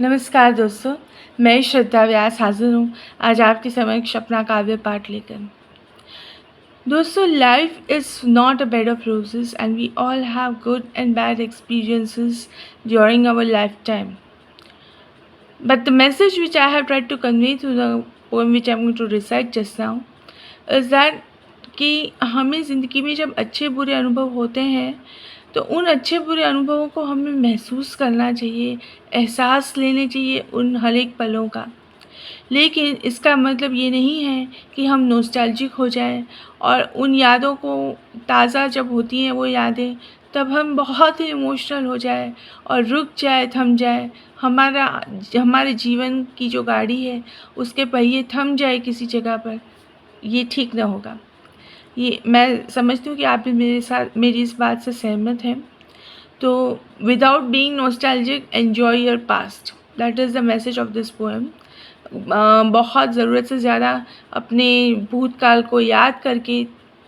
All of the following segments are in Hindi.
नमस्कार दोस्तों, मैं श्रद्धा व्यास हाज़िर हूँ आज आपके समक्ष अपना काव्य पाठ लेकर। दोस्तों, life is not a bed of roses and we all have good and bad experiences during our lifetime. But the message which I have tried to convey through the poem which I am going to recite just now is that कि हमें ज़िंदगी में जब अच्छे बुरे अनुभव होते हैं तो उन अच्छे बुरे अनुभवों को हमें महसूस करना चाहिए, एहसास लेने चाहिए उन हर एक पलों का। लेकिन इसका मतलब ये नहीं है कि हम नॉस्टैल्जिक हो जाएं और उन यादों को ताज़ा जब होती हैं वो यादें, तब हम बहुत ही इमोशनल हो जाए और रुक जाए, थम जाए। हमारे जीवन की जो गाड़ी है उसके पहिए थम जाए किसी जगह पर, ये ठीक ना होगा। ये मैं समझती हूँ कि आप भी मेरी इस बात से सहमत हैं। तो without being nostalgic, enjoy your past, that is the message of this poem. बहुत ज़रूरत से ज़्यादा अपने भूतकाल को याद करके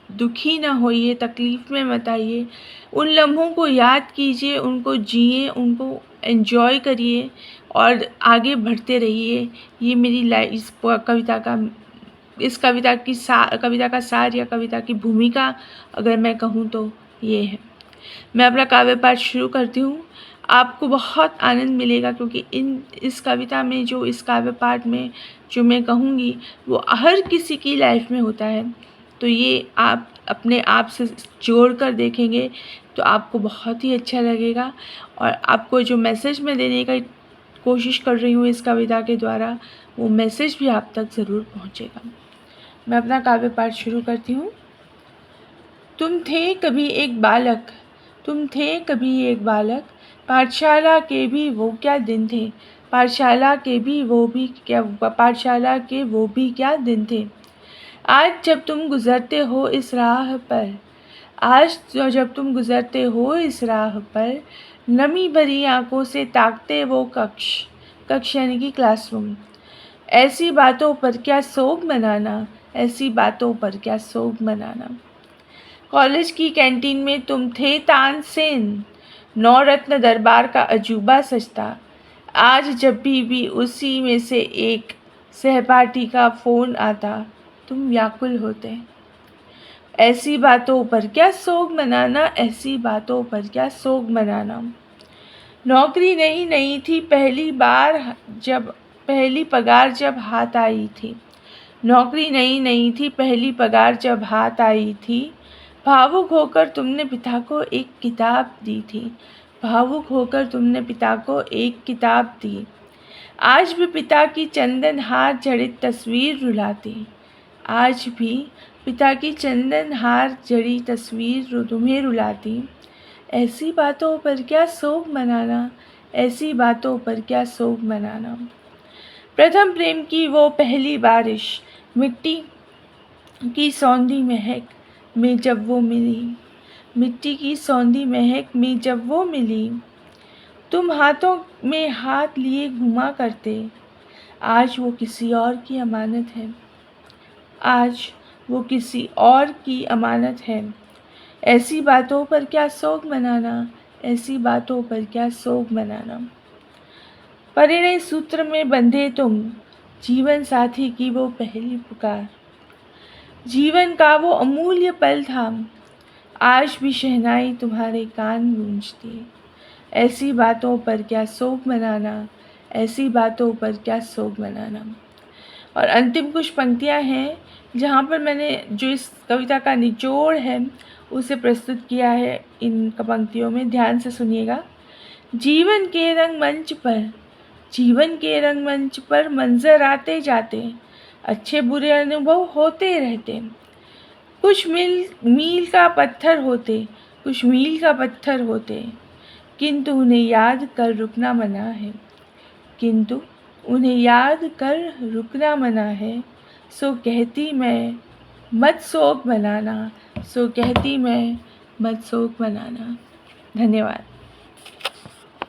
दुखी ना होइए, तकलीफ़ में मत आइए। उन लम्हों को याद कीजिए, उनको जिए, उनको एन्जॉय करिए और आगे बढ़ते रहिए। ये मेरी इस कविता का सार या कविता की भूमिका अगर मैं कहूँ तो ये है। मैं अपना काव्य पाठ शुरू करती हूँ। आपको बहुत आनंद मिलेगा क्योंकि इस कविता में इस काव्य पाठ में जो मैं कहूँगी वो हर किसी की लाइफ में होता है। तो ये आप अपने आप से जोड़ कर देखेंगे तो आपको बहुत ही अच्छा लगेगा और आपको जो मैसेज मैं देने का कोशिश कर रही हूँ इस कविता के द्वारा, वो मैसेज भी आप तक ज़रूर पहुँचेगा। मैं अपना काव्य पाठ शुरू करती हूँ। तुम थे कभी एक बालक, तुम थे कभी एक बालक, पाठशाला के भी वो क्या दिन थे, पाठशाला के वो भी क्या दिन थे। आज जब तुम गुज़रते हो इस राह पर, जब तुम गुज़रते हो इस राह पर, नमी भरी आँखों से ताकते वो कक्ष यानी कि क्लासरूम। ऐसी बातों पर क्या सोग मनाना, ऐसी बातों पर क्या सोग मनाना। कॉलेज की कैंटीन में तुम थे तानसेन, नवरत्न दरबार का अजूबा सजता। आज जब भी उसी में से एक सहपाठी का फ़ोन आता, तुम व्याकुल होते। ऐसी बातों पर क्या सोग मनाना, ऐसी बातों पर क्या सोग मनाना। नौकरी नहीं थी पहली पगार जब हाथ आई थी। नौकरी नहीं थी पहली पगार जब हाथ आई थी। भावुक होकर तुमने पिता को एक किताब दी थी। भावुक होकर तुमने पिता को एक किताब दी। आज भी पिता की चंदन हार जड़ित तस्वीर रुलाती। आज भी पिता की चंदन हार जड़ी तस्वीर तुम्हें रुलाती। ऐसी बातों पर क्या सोग मनाना, ऐसी बातों पर क्या सोग मनाना। प्रथम प्रेम की वो पहली बारिश, मिट्टी की सौंधी महक में जब वो मिली, मिट्टी की सौंधी महक में जब वो मिली। तुम हाथों में हाथ लिए घुमा करते, आज वो किसी और की अमानत है। आज वो किसी और की अमानत है। ऐसी बातों पर क्या सोग मनाना, ऐसी बातों पर क्या सोग मनाना। परिणय सूत्र में बंधे तुम, जीवन साथी की वो पहली पुकार। जीवन का वो अमूल्य पल था, आज भी शहनाई तुम्हारे कान गूंजती। ऐसी बातों पर क्या सोग मनाना, ऐसी बातों पर क्या सोग मनाना। और अंतिम कुछ पंक्तियां हैं जहाँ पर मैंने जो इस कविता का निचोड़ है उसे प्रस्तुत किया है इन पंक्तियों में, ध्यान से सुनिएगा। जीवन के रंगमंच पर मंजर आते जाते, अच्छे बुरे अनुभव होते रहते। कुछ मील का पत्थर होते, किंतु उन्हें याद कर रुकना मना है। किंतु उन्हें याद कर रुकना मना है। सो कहती मैं मत शोक मनाना, सो कहती मैं मत शोक मनाना। धन्यवाद।